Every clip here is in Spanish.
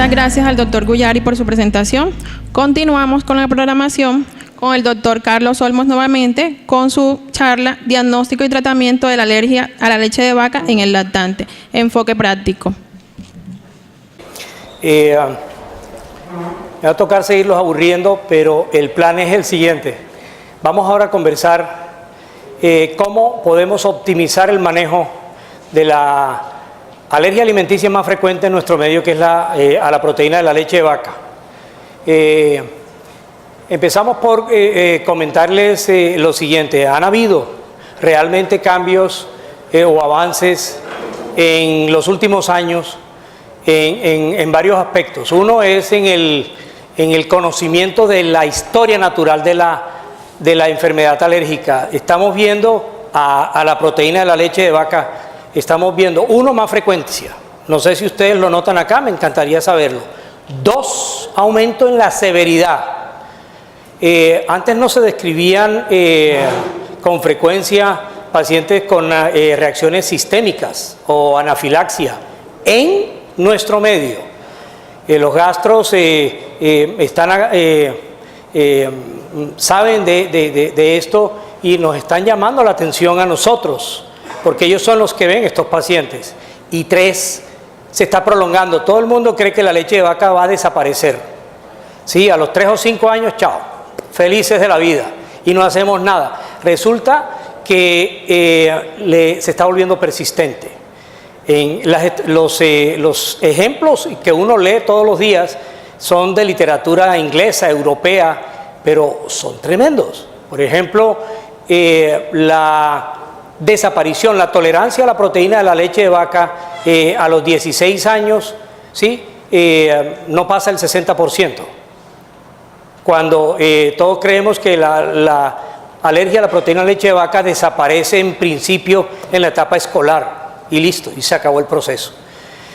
Muchas gracias al doctor Guyari por su presentación. Continuamos con la programación con el doctor Carlos Olmos nuevamente con su charla Diagnóstico y tratamiento de la alergia a la leche de vaca en el lactante. Enfoque práctico. Me va a tocar seguirlos aburriendo, pero el plan es el siguiente. Vamos ahora a conversar cómo podemos optimizar el manejo de la alergia alimenticia más frecuente en nuestro medio, que es a la proteína de la leche de vaca. Empezamos por comentarles lo siguiente. Han habido realmente cambios o avances en los últimos años en varios aspectos. Uno es en el conocimiento de la historia natural de la enfermedad alérgica. Estamos viendo a la proteína de la leche de vaca, estamos viendo, uno, más frecuencia. No sé si ustedes lo notan acá, me encantaría saberlo. Dos, aumento en la severidad. Antes no se describían con frecuencia pacientes con reacciones sistémicas o anafilaxia en nuestro medio. Los gastros saben de esto y nos están llamando la atención a nosotros, porque ellos son los que ven estos pacientes. Y tres, se está prolongando. Todo el mundo cree que la leche de vaca va a desaparecer. Sí, a los 3 o 5 años, chao, felices de la vida, y no hacemos nada. Resulta que se está volviendo persistente. Los ejemplos que uno lee todos los días son de literatura inglesa, europea, pero son tremendos. Por ejemplo, la desaparición, la tolerancia a la proteína de la leche de vaca a los 16 años, ¿sí? No pasa el 60%. Cuando todos creemos que la alergia a la proteína de leche de vaca desaparece en principio en la etapa escolar y listo, y se acabó el proceso.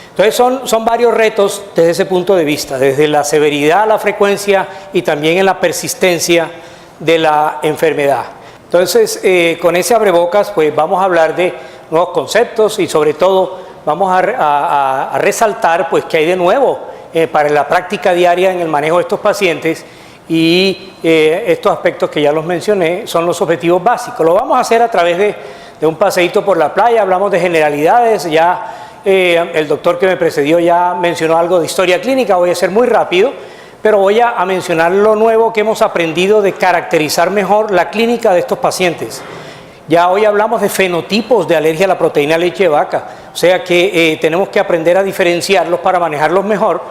Entonces son varios retos desde ese punto de vista, desde la severidad, la frecuencia y también en la persistencia de la enfermedad. Entonces, con ese abrebocas, pues vamos a hablar de nuevos conceptos y sobre todo vamos a resaltar pues qué hay de nuevo para la práctica diaria en el manejo de estos pacientes, y estos aspectos que ya los mencioné son los objetivos básicos. Lo vamos a hacer a través de un paseíto por la playa. Hablamos de generalidades, ya el doctor que me precedió ya mencionó algo de historia clínica. Voy a ser muy rápido, pero voy a mencionar lo nuevo que hemos aprendido de caracterizar mejor la clínica de estos pacientes. Ya hoy hablamos de fenotipos de alergia a la proteína de leche de vaca, o sea que tenemos que aprender a diferenciarlos para manejarlos mejor.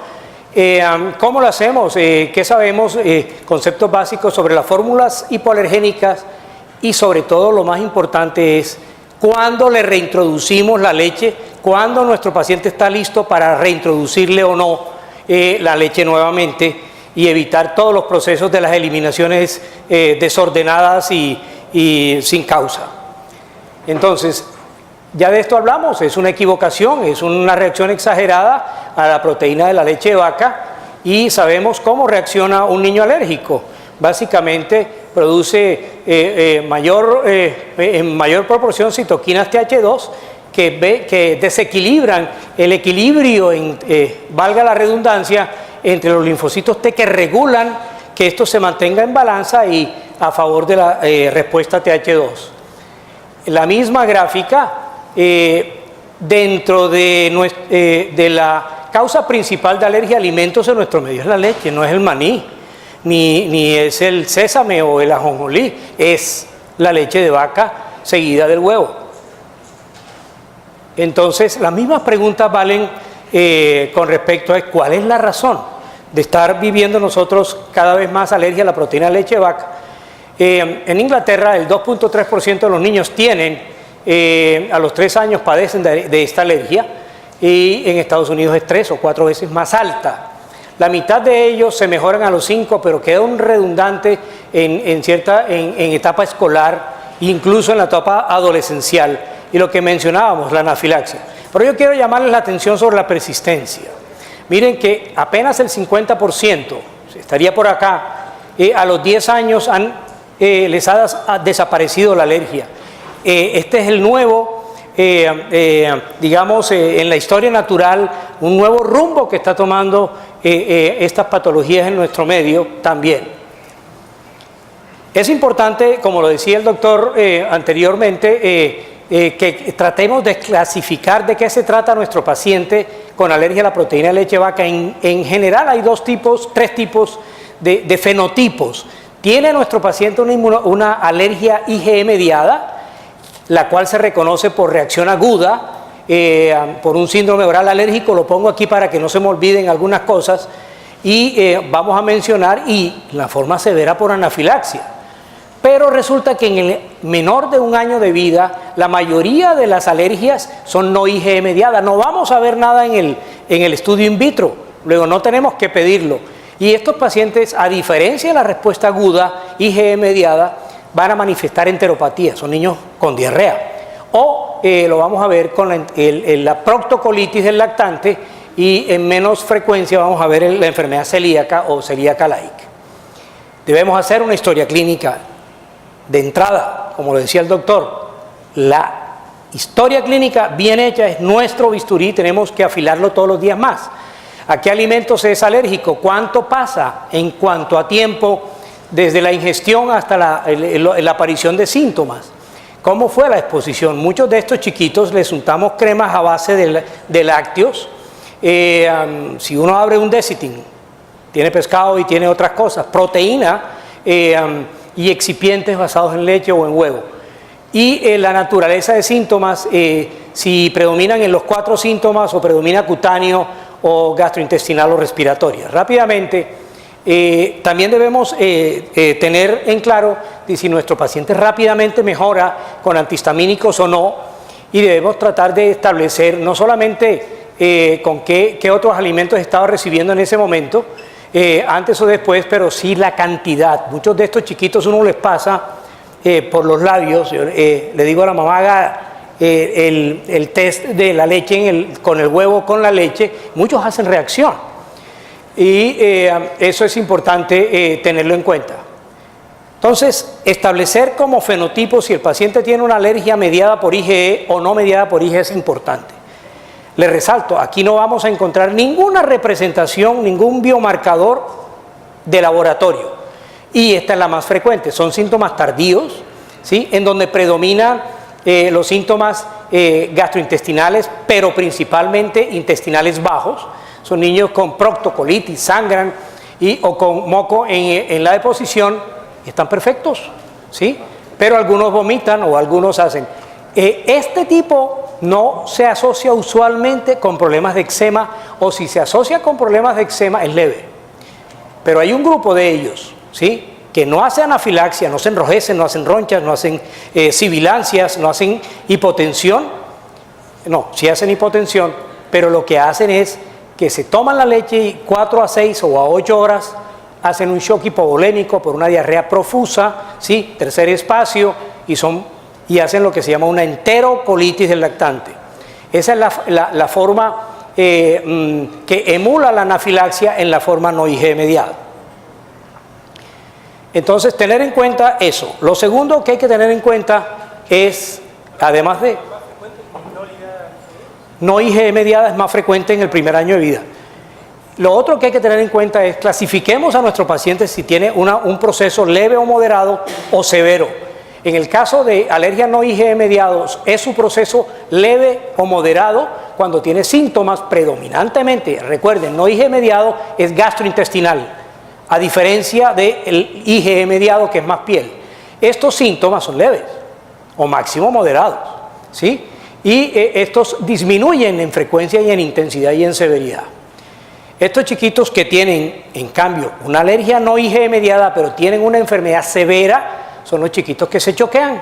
¿Cómo lo hacemos? ¿Qué sabemos? Conceptos básicos sobre las fórmulas hipoalergénicas y sobre todo lo más importante es cuándo le reintroducimos la leche, cuándo nuestro paciente está listo para reintroducirle o no la leche nuevamente, y evitar todos los procesos de las eliminaciones desordenadas y sin causa. Entonces, ya de esto hablamos, es una equivocación, es una reacción exagerada a la proteína de la leche de vaca, y sabemos cómo reacciona un niño alérgico. Básicamente produce en mayor proporción citoquinas TH2 que desequilibran el equilibrio, valga la redundancia, entre los linfocitos T, que regulan que esto se mantenga en balanza y a favor de la respuesta TH2. La misma gráfica, dentro de la causa principal de alergia a alimentos en nuestro medio es la leche, no es el maní, ni es el sésame o el ajonjolí, es la leche de vaca seguida del huevo. Entonces, las mismas preguntas valen con respecto a cuál es la razón de estar viviendo nosotros cada vez más alergia a la proteína de leche de vaca. En Inglaterra, el 2.3% de los niños a los 3 años padecen de esta alergia, y en Estados Unidos es 3 o 4 veces más alta. La mitad de ellos se mejoran a los 5, pero queda un redundante en etapa escolar, incluso en la etapa adolescencial, y lo que mencionábamos, la anafilaxia. Pero yo quiero llamarles la atención sobre la persistencia. Miren que apenas el 50%, estaría por acá, a los 10 años les ha desaparecido la alergia. Este es el nuevo digamos, en la historia natural, un nuevo rumbo que está tomando estas patologías en nuestro medio también. Es importante, como lo decía el doctor anteriormente, que tratemos de clasificar de qué se trata nuestro paciente con alergia a la proteína de leche de vaca. En general hay tres tipos de fenotipos. Tiene nuestro paciente una alergia IgE mediada, la cual se reconoce por reacción aguda, por un síndrome oral alérgico. Lo pongo aquí para que no se me olviden algunas cosas, y vamos a mencionar, y la forma severa por anafilaxia. Pero resulta que en el menor de un año de vida, la mayoría de las alergias son no IgE mediadas. No vamos a ver nada en el estudio in vitro, luego no tenemos que pedirlo. Y estos pacientes, a diferencia de la respuesta aguda IgE mediada, van a manifestar enteropatía, son niños con diarrea. O lo vamos a ver con la proctocolitis del lactante, y en menos frecuencia vamos a ver la enfermedad celíaca o celíaca like. Debemos hacer una historia clínica de entrada, como lo decía el doctor. La historia clínica bien hecha es nuestro bisturí, tenemos que afilarlo todos los días más. ¿A qué alimentos es alérgico? ¿Cuánto pasa en cuanto a tiempo desde la ingestión hasta la aparición de síntomas? ¿Cómo fue la exposición? Muchos de estos chiquitos les untamos cremas a base de lácteos. Si uno abre un Desitin, tiene pescado y tiene otras cosas, proteína, y excipientes basados en leche o en huevo. Y la naturaleza de síntomas, si predominan en los 4 síntomas o predomina cutáneo o gastrointestinal o respiratoria. Rápidamente, también debemos tener en claro si nuestro paciente rápidamente mejora con antihistamínicos o no, y debemos tratar de establecer no solamente con qué otros alimentos estaba recibiendo en ese momento, antes o después, pero sí la cantidad. Muchos de estos chiquitos uno les pasa por los labios. Le digo a la mamá, haga el test de la leche con el huevo con la leche. Muchos hacen reacción, y eso es importante tenerlo en cuenta. Entonces, establecer como fenotipo si el paciente tiene una alergia mediada por IgE o no mediada por IgE es importante. Le resalto, aquí no vamos a encontrar ninguna representación, ningún biomarcador de laboratorio. Y esta es la más frecuente, son síntomas tardíos, ¿sí?, en donde predominan los síntomas gastrointestinales, pero principalmente intestinales bajos. Son niños con proctocolitis, sangran, o con moco en la deposición, están perfectos, ¿sí?, pero algunos vomitan o algunos hacen. Este tipo no se asocia usualmente con problemas de eczema, o si se asocia con problemas de eczema es leve. Pero hay un grupo de ellos, ¿sí?, que no hacen anafilaxia, no se enrojecen, no hacen ronchas, no hacen sibilancias, no hacen hipotensión. No, sí hacen hipotensión, pero lo que hacen es que se toman la leche y 4 a 6 o a 8 horas hacen un shock hipovolémico por una diarrea profusa, ¿sí?, tercer espacio, y hacen lo que se llama una enterocolitis del lactante. Esa es la forma que emula la anafilaxia en la forma no IgE mediada. Entonces, tener en cuenta eso. Lo segundo que hay que tener en cuenta es, además de no IgE mediada, es más frecuente en el primer año de vida. Lo otro que hay que tener en cuenta es clasifiquemos a nuestro paciente si tiene un proceso leve o moderado o severo. En el caso de alergia no IgE mediados, es su proceso leve o moderado cuando tiene síntomas predominantemente, recuerden, no IgE mediado es gastrointestinal, a diferencia del IgE mediado que es más piel. Estos síntomas son leves o máximo moderados, ¿sí? Y estos disminuyen en frecuencia y en intensidad y en severidad. Estos chiquitos que tienen, en cambio, una alergia no IgE mediada, pero tienen una enfermedad severa, son los chiquitos que se choquean.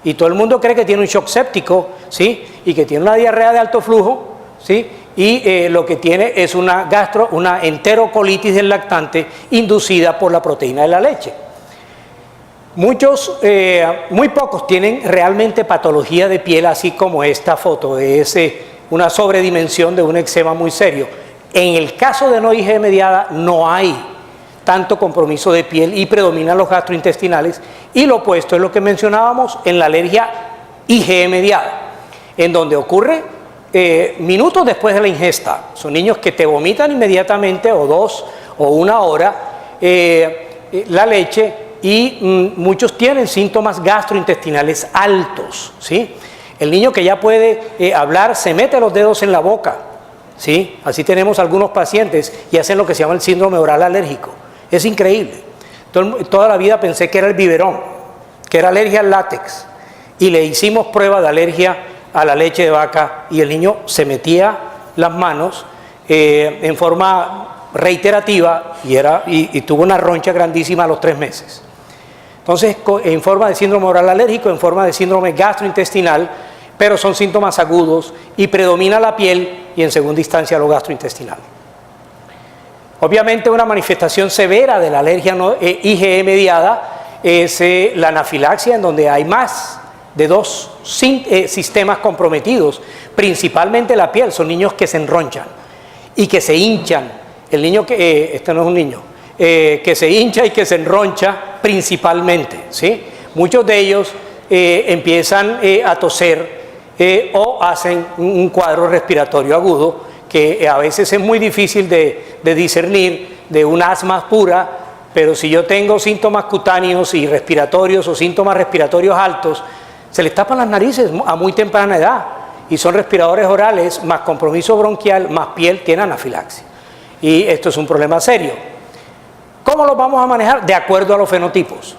Y todo el mundo cree que tiene un shock séptico, ¿sí?, y que tiene una diarrea de alto flujo, ¿sí?, y lo que tiene es una enterocolitis del lactante inducida por la proteína de la leche. Muy pocos tienen realmente patología de piel, así como esta foto, es una sobredimensión de un eczema muy serio. En el caso de no IgE mediada no hay tanto compromiso de piel y predominan los gastrointestinales, y lo opuesto es lo que mencionábamos en la alergia IgE mediada. en donde ocurre minutos después de la ingesta. Son niños que te vomitan inmediatamente, o 2 o 1 hora, la leche, y muchos tienen síntomas gastrointestinales altos, ¿sí? El niño que ya puede hablar se mete los dedos en la boca, ¿sí? Así tenemos algunos pacientes y hacen lo que se llama el síndrome oral alérgico. Es increíble. Toda la vida pensé que era el biberón, que era alergia al látex, y le hicimos prueba de alergia a la leche de vaca y el niño se metía las manos en forma reiterativa y tuvo una roncha grandísima a los 3 meses. Entonces, en forma de síndrome oral alérgico, en forma de síndrome gastrointestinal, pero son síntomas agudos y predomina la piel y en segunda instancia lo gastrointestinal. Obviamente una manifestación severa de la alergia IgE mediada es la anafilaxia, en donde hay más de 2 sistemas comprometidos, principalmente la piel. Son niños que se enronchan y que se hinchan. El niño que, este no es un niño, que se hincha y que se enroncha principalmente, ¿sí? Muchos de ellos empiezan a toser o hacen un cuadro respiratorio agudo, que a veces es muy difícil de discernir de un asma pura, pero si yo tengo síntomas cutáneos y respiratorios o síntomas respiratorios altos, se les tapan las narices a muy temprana edad y son respiradores orales, más compromiso bronquial, más piel, tienen anafilaxia. Y esto es un problema serio. ¿Cómo lo vamos a manejar? De acuerdo a los fenotipos.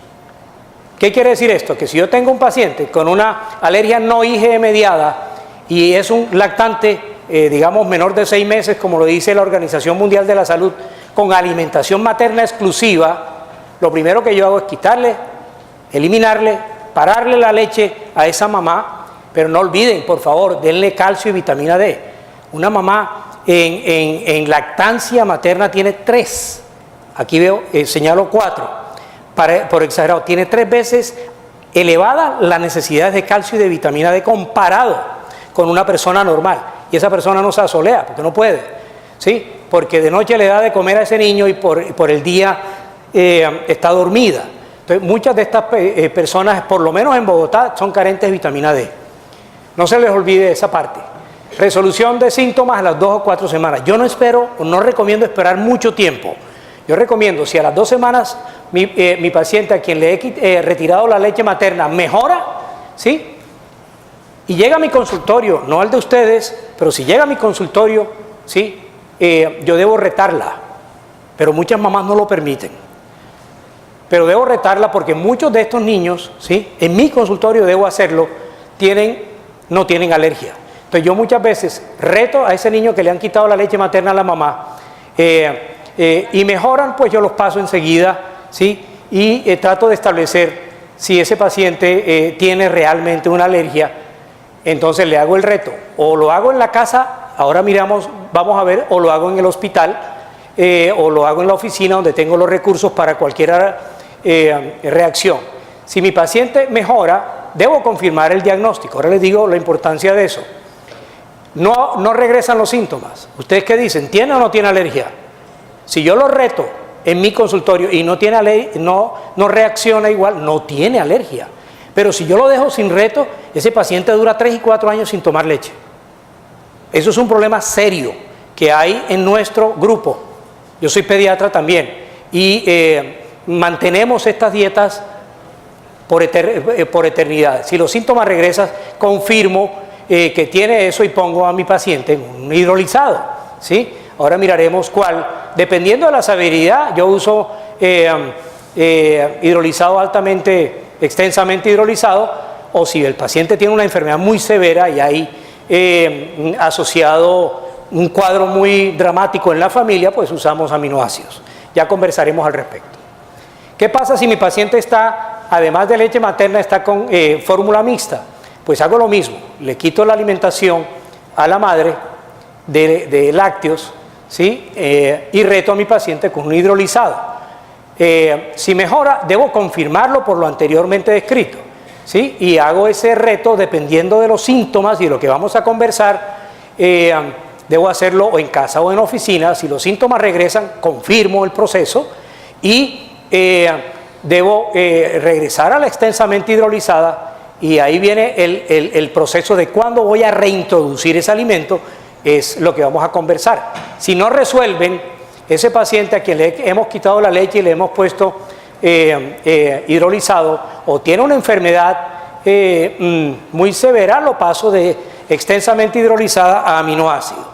¿Qué quiere decir esto? Que si yo tengo un paciente con una alergia no IgE mediada y es un lactante, digamos menor de 6 meses, como lo dice la Organización Mundial de la Salud, con alimentación materna exclusiva, lo primero que yo hago es quitarle, eliminarle, pararle la leche a esa mamá, pero no olviden, por favor, denle calcio y vitamina D. Una mamá en lactancia materna tiene 3, aquí veo, señalo 4, por exagerado, tiene 3 veces elevada las necesidades de calcio y de vitamina D comparado con una persona normal. Y esa persona no se asolea porque no puede, ¿sí? Porque de noche le da de comer a ese niño y por el día está dormida. Entonces, muchas de estas personas, por lo menos en Bogotá, son carentes de vitamina D. No se les olvide esa parte. Resolución de síntomas a las 2 o 4 semanas. Yo no espero, o no recomiendo esperar mucho tiempo. Yo recomiendo, si a las 2 semanas mi paciente a quien le he retirado la leche materna mejora, ¿sí? Y llega a mi consultorio, no al de ustedes, pero si llega a mi consultorio, ¿sí? Yo debo retarla, pero muchas mamás no lo permiten. Pero debo retarla porque muchos de estos niños, ¿sí? En mi consultorio debo hacerlo, no tienen alergia. Entonces yo muchas veces reto a ese niño que le han quitado la leche materna a la mamá y mejoran, pues yo los paso enseguida, ¿sí? Y trato de establecer si ese paciente tiene realmente una alergia. Entonces le hago el reto, o lo hago en la casa, ahora miramos, vamos a ver, o lo hago en el hospital, o lo hago en la oficina donde tengo los recursos para cualquier reacción. Si mi paciente mejora, debo confirmar el diagnóstico. Ahora les digo la importancia de eso. No regresan los síntomas. ¿Ustedes qué dicen? ¿Tiene o no tiene alergia? Si yo lo reto en mi consultorio y no reacciona igual, no tiene alergia. Pero si yo lo dejo sin reto, ese paciente dura 3 y 4 años sin tomar leche. Eso es un problema serio que hay en nuestro grupo. Yo soy pediatra también y mantenemos estas dietas por eternidad. Si los síntomas regresan, confirmo que tiene eso y pongo a mi paciente en un hidrolizado, ¿sí? Ahora miraremos cuál. Dependiendo de la severidad, yo uso hidrolizado extensamente hidrolizado, o si el paciente tiene una enfermedad muy severa y hay asociado un cuadro muy dramático en la familia, pues usamos aminoácidos. Ya conversaremos al respecto. ¿Qué pasa si mi paciente está, además de leche materna, está con fórmula mixta? Pues hago lo mismo, le quito la alimentación a la madre de lácteos, ¿sí? Y reto a mi paciente con un hidrolizado. Si mejora, debo confirmarlo por lo anteriormente descrito, ¿sí? Y hago ese reto dependiendo de los síntomas y de lo que vamos a conversar. Debo hacerlo o en casa o en oficina. Si los síntomas regresan, confirmo el proceso y debo regresar a la extensamente hidrolizada y ahí viene el proceso de cuándo voy a reintroducir ese alimento, es lo que vamos a conversar. Si no resuelven, ese paciente a quien le hemos quitado la leche y le hemos puesto hidrolizado o tiene una enfermedad muy severa, lo paso de extensamente hidrolizada a aminoácido.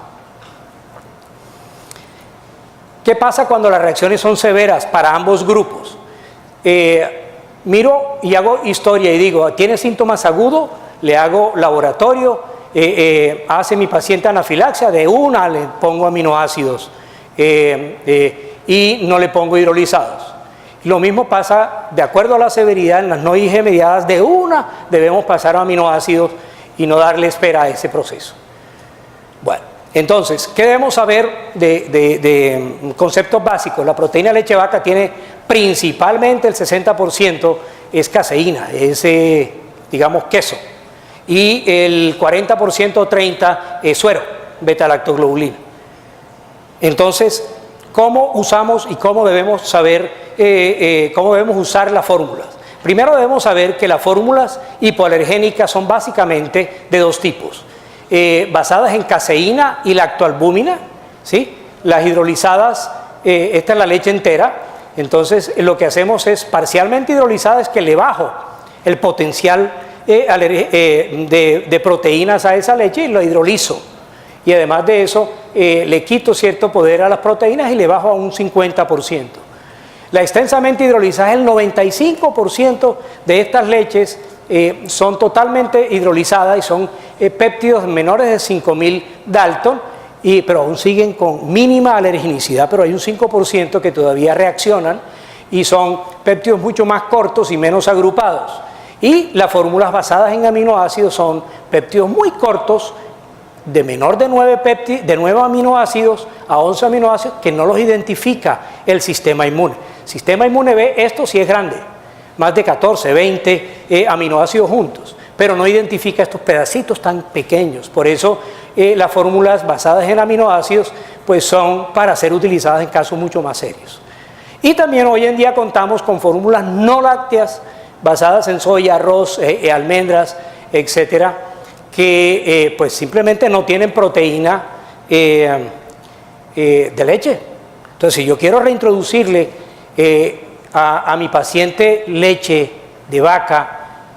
¿Qué pasa cuando las reacciones son severas para ambos grupos? Miro y hago historia y digo, ¿tiene síntomas agudos? Le hago laboratorio, hace mi paciente anafilaxia, de una le pongo aminoácidos y no le pongo hidrolizados. Lo mismo pasa, de acuerdo a la severidad, en las no IG mediadas, de una debemos pasar a aminoácidos y no darle espera a ese proceso. Bueno, entonces, ¿qué debemos saber de conceptos básicos? La proteína de leche de vaca tiene principalmente el 60% es caseína, es, digamos, queso. Y el 40% o 30% es suero, beta-lactoglobulina. Entonces, ¿cómo usamos y cómo debemos saber, cómo debemos usar las fórmulas? Primero debemos saber que las fórmulas hipoalergénicas son básicamente de dos tipos. Basadas en caseína y lactoalbúmina, ¿sí? Las hidrolizadas, esta es la leche entera, entonces lo que hacemos es parcialmente hidrolizada, es que le bajo el potencial de proteínas a esa leche y lo hidrolizo. Y además de eso, le quito cierto poder a las proteínas y le bajo a un 50%. La extensamente hidrolizada, el 95% de estas leches son totalmente hidrolizadas y son péptidos menores de 5000 Dalton, pero aún siguen con mínima alergenicidad, pero hay un 5% que todavía reaccionan y son péptidos mucho más cortos y menos agrupados. Y las fórmulas basadas en aminoácidos son péptidos muy cortos, de menor de 9 aminoácidos a 11 aminoácidos, que no los identifica el sistema inmune. El sistema inmune ve esto si es grande, más de 14, 20 aminoácidos juntos, pero no identifica estos pedacitos tan pequeños. Por eso las fórmulas basadas en aminoácidos pues son para ser utilizadas en casos mucho más serios. Y también hoy en día contamos con fórmulas no lácteas basadas en soya, arroz, almendras, etcétera, que pues simplemente no tienen proteína de leche. Entonces, si yo quiero reintroducirle a mi paciente leche de vaca,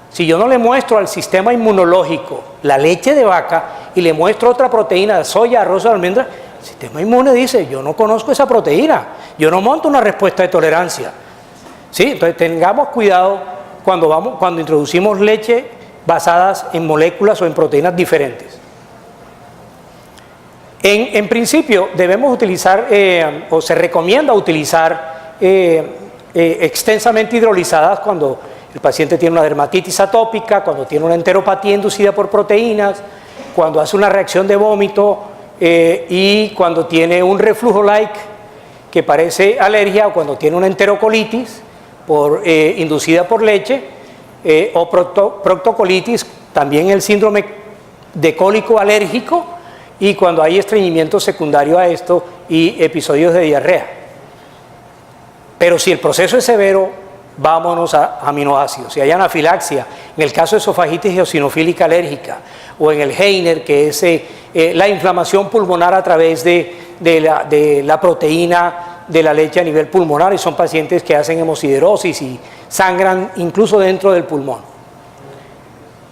si yo no le muestro al sistema inmunológico la leche de vaca y le muestro otra proteína de soya, arroz o almendra, el sistema inmune dice, yo no conozco esa proteína, yo no monto una respuesta de tolerancia. ¿Sí? Entonces tengamos cuidado cuando introducimos leche basadas en moléculas o en proteínas diferentes. En principio debemos utilizar, o se recomienda utilizar extensamente hidrolizadas cuando el paciente tiene una dermatitis atópica, cuando tiene una enteropatía inducida por proteínas, cuando hace una reacción de vómito y cuando tiene un reflujo-like que parece alergia, o cuando tiene una enterocolitis inducida por leche, o proctocolitis, también el síndrome de cólico alérgico, y cuando hay estreñimiento secundario a esto y episodios de diarrea. Pero si el proceso es severo, vámonos a aminoácidos. Si hay anafilaxia, en el caso de esofagitis eosinofílica alérgica, o en el Heiner, que es la inflamación pulmonar a través de la proteína de la leche a nivel pulmonar, y son pacientes que hacen hemosiderosis y sangran incluso dentro del pulmón.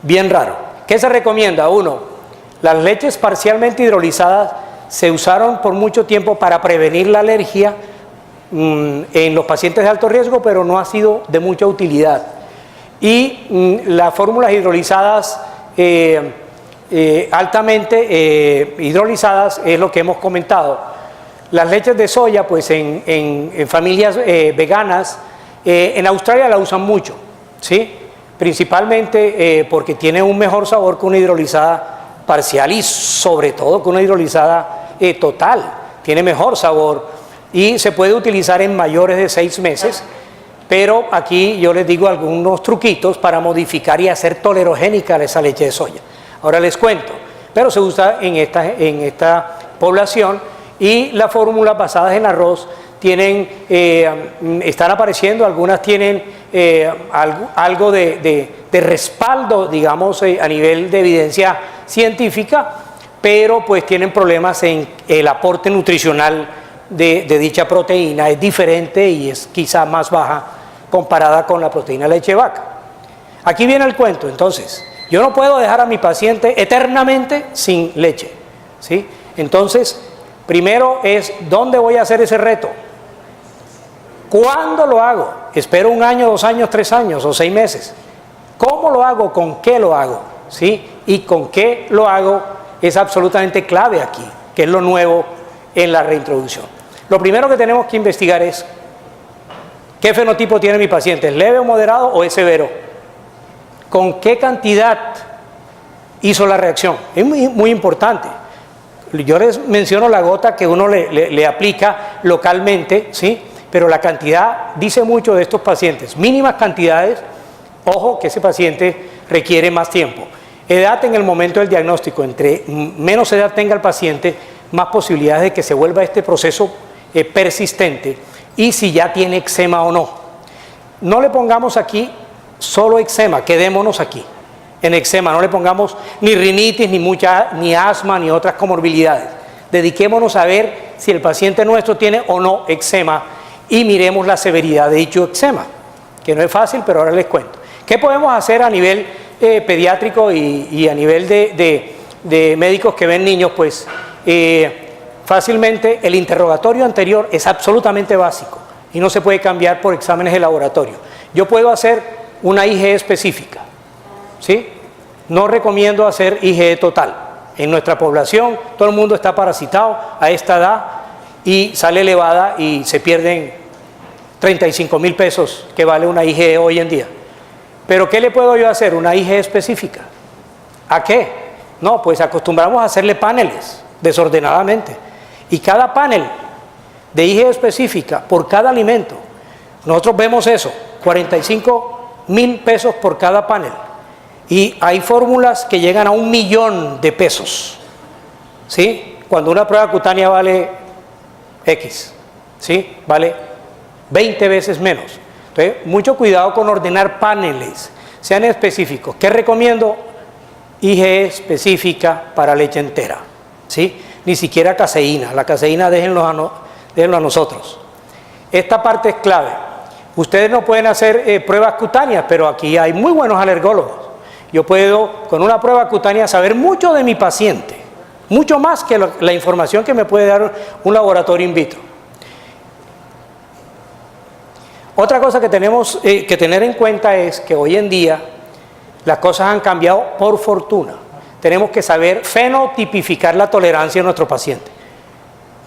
Bien raro. ¿Qué se recomienda? Uno, las leches parcialmente hidrolizadas se usaron por mucho tiempo para prevenir la alergia en los pacientes de alto riesgo, pero no ha sido de mucha utilidad. Y las fórmulas hidrolizadas altamente hidrolizadas es lo que hemos comentado. Las leches de soya, pues en familias veganas, en Australia la usan mucho, ¿sí? Principalmente porque tiene un mejor sabor que una hidrolizada parcial y sobre todo que una hidrolizada total. Tiene mejor sabor y se puede utilizar en mayores de 6 meses, pero aquí yo les digo algunos truquitos para modificar y hacer tolerogénica esa leche de soya. Ahora les cuento, pero se usa en esta población. Y las fórmulas basadas en arroz están apareciendo, algunas tienen algo de respaldo, digamos, a nivel de evidencia científica, pero pues tienen problemas en el aporte nutricional de dicha proteína, es diferente y es quizá más baja comparada con la proteína de leche de vaca. Aquí viene el cuento, entonces, yo no puedo dejar a mi paciente eternamente sin leche, ¿sí? Entonces, primero es, ¿dónde voy a hacer ese reto? ¿Cuándo lo hago? ¿Espero 1 año, 2 años, 3 años o 6 meses? ¿Cómo lo hago? ¿Con qué lo hago? ¿Sí? Y con qué lo hago es absolutamente clave aquí, que es lo nuevo en la reintroducción. Lo primero que tenemos que investigar es ¿qué fenotipo tiene mi paciente? ¿Es leve o moderado o es severo? ¿Con qué cantidad hizo la reacción? Es muy importante. Yo les menciono la gota que uno le aplica localmente, ¿sí? Pero la cantidad dice mucho de estos pacientes. Mínimas cantidades, ojo que ese paciente requiere más tiempo. Edad en el momento del diagnóstico, entre menos edad tenga el paciente, más posibilidades de que se vuelva este proceso persistente, y si ya tiene eczema o no. No le pongamos aquí solo eczema, quedémonos aquí en eczema, no le pongamos ni rinitis, ni asma, ni otras comorbilidades. Dediquémonos a ver si el paciente nuestro tiene o no eczema y miremos la severidad de dicho eczema, que no es fácil, pero ahora les cuento. ¿Qué podemos hacer a nivel pediátrico y a nivel de médicos que ven niños? Pues fácilmente el interrogatorio anterior es absolutamente básico y no se puede cambiar por exámenes de laboratorio. Yo puedo hacer una IgE específica, ¿sí? No recomiendo hacer IgE total. En nuestra población todo el mundo está parasitado a esta edad y sale elevada y se pierden 35.000 pesos que vale una IgE hoy en día. Pero ¿qué le puedo yo hacer? Una IgE específica. ¿A qué? No, pues acostumbramos a hacerle paneles desordenadamente. Y cada panel de IgE específica por cada alimento, nosotros vemos eso, 45.000 pesos por cada panel. Y hay fórmulas que llegan a 1 millón de pesos, ¿sí? Cuando una prueba cutánea vale X, ¿sí? Vale 20 veces menos. Entonces, mucho cuidado con ordenar paneles, sean específicos. ¿Qué recomiendo? IgE específica para leche entera, ¿sí? Ni siquiera caseína. La caseína déjenlo a nosotros. Esta parte es clave. Ustedes no pueden hacer pruebas cutáneas, pero aquí hay muy buenos alergólogos. Yo puedo, con una prueba cutánea, saber mucho de mi paciente, mucho más que la información que me puede dar un laboratorio in vitro. Otra cosa que tenemos que tener en cuenta es que hoy en día las cosas han cambiado por fortuna. Tenemos que saber fenotipificar la tolerancia de nuestro paciente.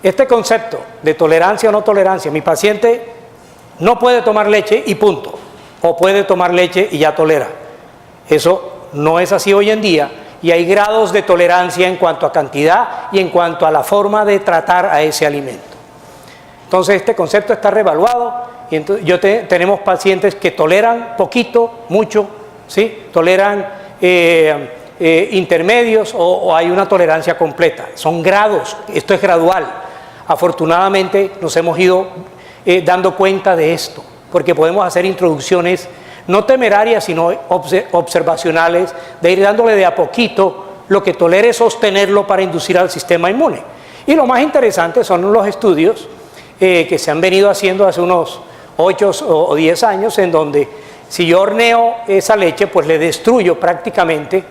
Este concepto de tolerancia o no tolerancia, mi paciente no puede tomar leche y punto, o puede tomar leche y ya tolera. Eso no es así hoy en día y hay grados de tolerancia en cuanto a cantidad y en cuanto a la forma de tratar a ese alimento. Entonces este concepto está revaluado y entonces, tenemos pacientes que toleran poquito, mucho, ¿sí? Toleran intermedios o hay una tolerancia completa. Son grados, esto es gradual. Afortunadamente nos hemos ido dando cuenta de esto, porque podemos hacer introducciones no temerarias, sino observacionales, de ir dándole de a poquito lo que tolere, sostenerlo para inducir al sistema inmune. Y lo más interesante son los estudios que se han venido haciendo hace unos 8 o 10 años, en donde si yo horneo esa leche, pues le destruyo prácticamente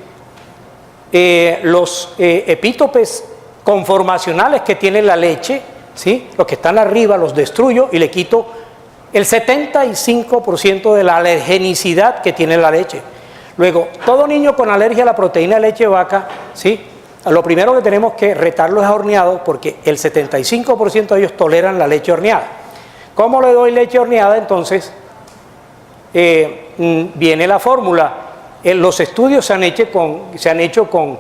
los epítopes conformacionales que tiene la leche, ¿sí? Los que están arriba los destruyo y le quito el 75% de la alergenicidad que tiene la leche. Luego, todo niño con alergia a la proteína de leche de vaca, ¿sí? Lo primero que tenemos que retarlo es a horneado, porque el 75% de ellos toleran la leche horneada. ¿Cómo le doy leche horneada? Entonces, viene la fórmula. Los estudios se han hecho con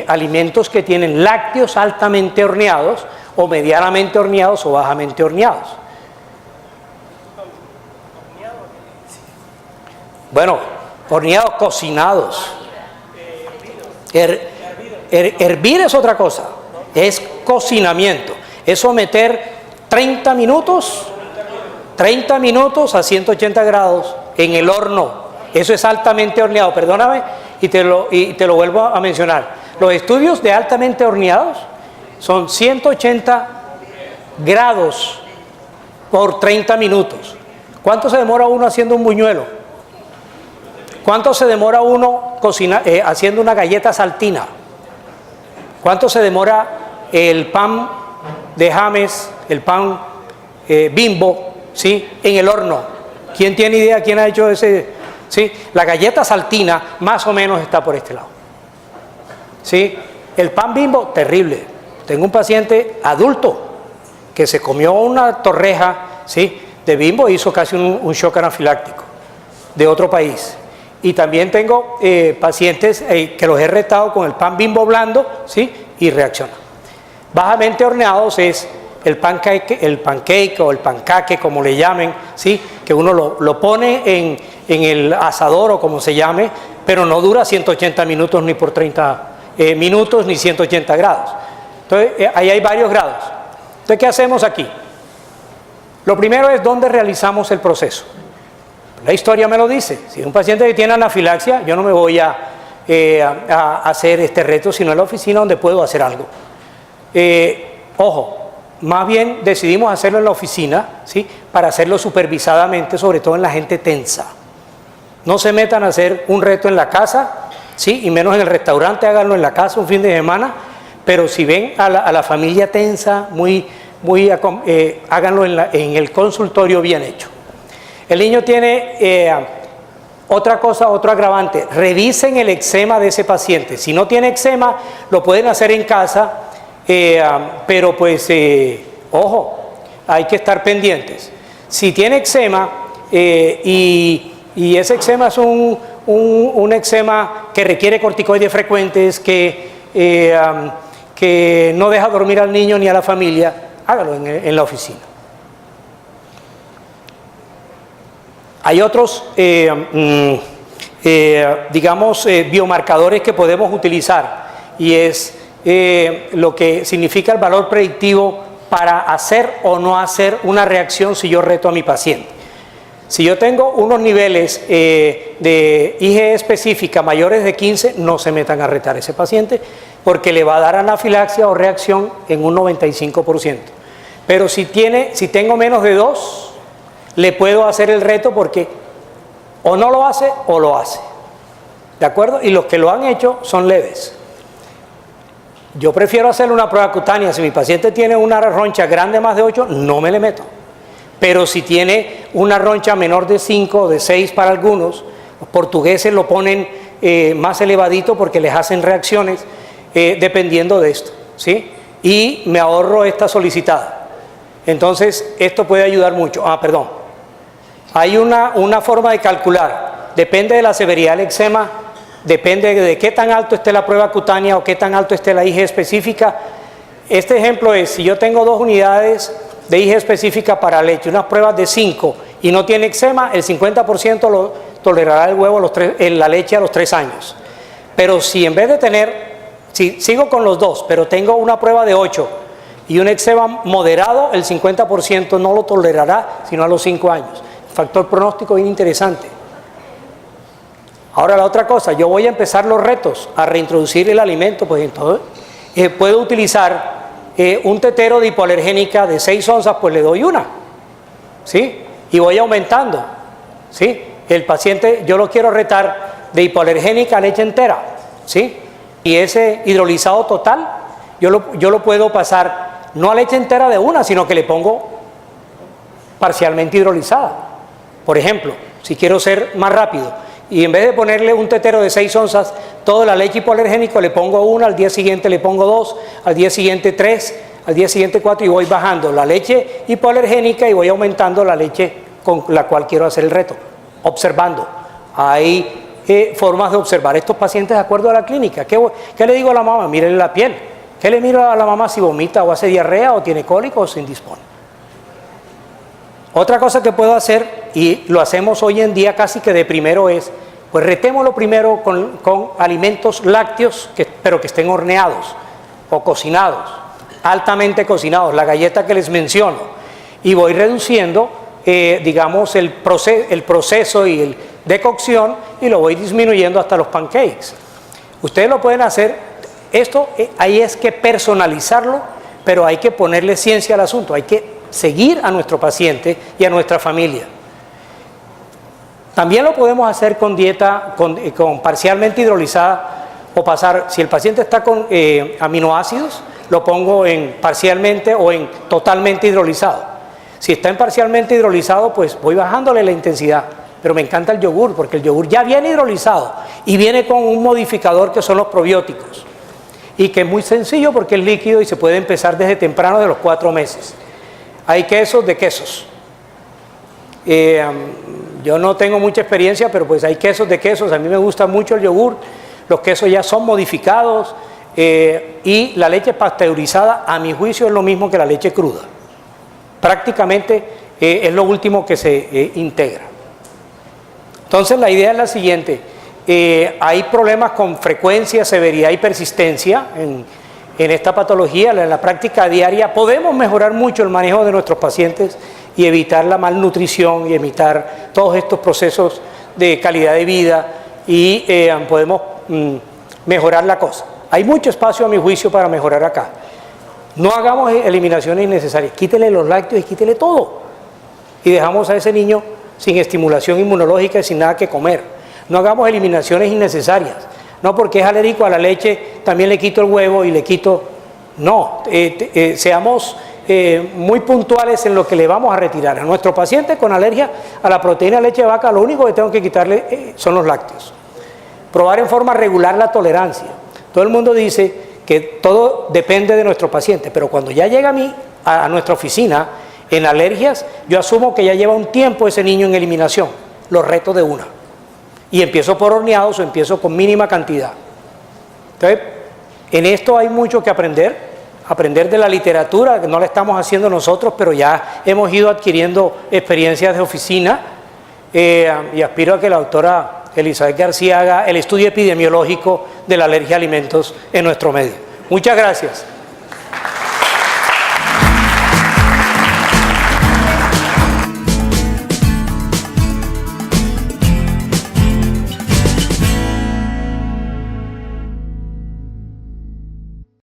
alimentos que tienen lácteos altamente horneados, o medianamente horneados, o bajamente horneados. Bueno, horneados, cocinados. Hervir es otra cosa, es cocinamiento, es someter 30 minutos, 30 minutos a 180 grados en el horno. Eso es altamente horneado, perdóname, y te lo vuelvo a mencionar. Los estudios de altamente horneados son 180 grados por 30 minutos. ¿Cuánto se demora uno haciendo un buñuelo? ¿Cuánto se demora uno haciendo una galleta saltina? ¿Cuánto se demora el pan de James, el pan Bimbo, ¿sí?, en el horno? ¿Quién tiene idea? ¿Quién ha hecho ese? ¿Sí? La galleta saltina más o menos está por este lado. ¿Sí? El pan Bimbo, terrible. Tengo un paciente adulto que se comió una torreja, ¿sí?, de Bimbo e hizo casi un shock anafiláctico de otro país. Y también tengo pacientes que los he retado con el pan Bimbo blando, ¿sí?, y reaccionan. Bajamente horneados es el pancake o el pancaque, como le llamen, ¿sí?, que uno lo pone en el asador o como se llame, pero no dura 180 minutos ni por 30 minutos ni 180 grados. Entonces, ahí hay varios grados. Entonces, ¿qué hacemos aquí? Lo primero es dónde realizamos el proceso. La historia me lo dice. Si es un paciente que tiene anafilaxia, yo no me voy a hacer este reto, sino en la oficina donde puedo hacer algo. Ojo, más bien decidimos hacerlo en la oficina, ¿sí?, para hacerlo supervisadamente, sobre todo en la gente tensa. No se metan a hacer un reto en la casa, ¿sí?, y menos en el restaurante, háganlo en la casa un fin de semana, pero si ven a la familia tensa, háganlo en el consultorio bien hecho. El niño tiene otro agravante. Revisen el eczema de ese paciente. Si no tiene eczema, lo pueden hacer en casa, pero pues, ojo, hay que estar pendientes. Si tiene eczema y ese eczema es un eczema que requiere corticoides frecuentes, que no deja dormir al niño ni a la familia, hágalo en la oficina. Hay otros, biomarcadores que podemos utilizar, y es lo que significa el valor predictivo para hacer o no hacer una reacción si yo reto a mi paciente. Si yo tengo unos niveles de IgE específica mayores de 15, no se metan a retar a ese paciente porque le va a dar anafilaxia o reacción en un 95%. Pero si tengo menos de 2, le puedo hacer el reto porque o no lo hace o lo hace. ¿De acuerdo? Y los que lo han hecho son leves. Yo prefiero hacerle una prueba cutánea. Si mi paciente tiene una roncha grande más de 8, no me le meto. Pero si tiene una roncha menor de 5 o de 6 para algunos, los portugueses lo ponen más elevadito porque les hacen reacciones dependiendo de esto, ¿sí? Y me ahorro esta solicitada. Entonces, esto puede ayudar mucho. Hay una forma de calcular. Depende de la severidad del eczema, depende de qué tan alto esté la prueba cutánea o qué tan alto esté la IgE específica. Este ejemplo es, si yo tengo 2 unidades de IgE específica para leche, unas pruebas de 5 y no tiene eczema, el 50% lo tolerará la leche a los 3 años. Pero si en vez de tener, si sigo con los 2, pero tengo una prueba de 8 y un eczema moderado, el 50% no lo tolerará sino a los 5 años. Factor pronóstico bien interesante. Ahora la otra cosa, yo voy a empezar los retos a reintroducir el alimento, pues entonces puedo utilizar un tetero de hipoalergénica de 6 onzas, pues le doy una, ¿sí? Y voy aumentando, ¿sí? El paciente, yo lo quiero retar de hipoalergénica a leche entera, ¿sí? Y ese hidrolizado total, yo lo puedo pasar no a leche entera de una, sino que le pongo parcialmente hidrolizada. Por ejemplo, si quiero ser más rápido, y en vez de ponerle un tetero de 6 onzas, toda la leche hipoalergénica, le pongo 1, al día siguiente le pongo 2, al día siguiente 3, al día siguiente 4, y voy bajando la leche hipoalergénica y voy aumentando la leche con la cual quiero hacer el reto, observando. Hay formas de observar estos pacientes de acuerdo a la clínica. ¿Qué le digo a la mamá? Mírenle la piel. ¿Qué le miro a la mamá si vomita o hace diarrea o tiene cólico o se indispone? Otra cosa que puedo hacer, y lo hacemos hoy en día casi que de primero, es, pues retémoslo primero con alimentos lácteos, pero que estén horneados o cocinados, altamente cocinados. La galleta que les menciono, y voy reduciendo, digamos, el proceso y el decocción, y lo voy disminuyendo hasta los pancakes. Ustedes lo pueden hacer, esto ahí es que personalizarlo, pero hay que ponerle ciencia al asunto, hay que seguir a nuestro paciente y a nuestra familia. También lo podemos hacer con dieta con parcialmente hidrolizada, o pasar, si el paciente está con aminoácidos, lo pongo en parcialmente o en totalmente hidrolizado. Si está en parcialmente hidrolizado, pues voy bajándole la intensidad. Pero me encanta el yogur, porque el yogur ya viene hidrolizado y viene con un modificador que son los probióticos. Y que es muy sencillo porque es líquido y se puede empezar desde temprano, de los 4 meses. Hay quesos de quesos. Yo no tengo mucha experiencia, pero pues hay quesos de quesos. A mí me gusta mucho el yogur. Los quesos ya son modificados y la leche pasteurizada, a mi juicio, es lo mismo que la leche cruda. Prácticamente es lo último que se integra. Entonces la idea es la siguiente: hay problemas con frecuencia, severidad y persistencia en esta patología. En la práctica diaria podemos mejorar mucho el manejo de nuestros pacientes y evitar la malnutrición y evitar todos estos procesos de calidad de vida, y podemos mejorar la cosa. Hay mucho espacio, a mi juicio, para mejorar acá. No hagamos eliminaciones innecesarias, quítele los lácteos y quítele todo, y dejamos a ese niño sin estimulación inmunológica y sin nada que comer. No hagamos eliminaciones innecesarias, no porque es alérgico a la leche, también le quito el huevo y le quito... No, seamos muy puntuales en lo que le vamos a retirar. A nuestro paciente con alergia a la proteína de leche de vaca, lo único que tengo que quitarle son los lácteos. Probar en forma regular la tolerancia. Todo el mundo dice que todo depende de nuestro paciente, pero cuando ya llega a nuestra oficina en alergias, yo asumo que ya lleva un tiempo ese niño en eliminación, lo reto de una. Y empiezo por horneados o empiezo con mínima cantidad. Entonces, en esto hay mucho que aprender de la literatura, que no la estamos haciendo nosotros, pero ya hemos ido adquiriendo experiencias de oficina, y aspiro a que la doctora Elizabeth García haga el estudio epidemiológico de la alergia a alimentos en nuestro medio. Muchas gracias.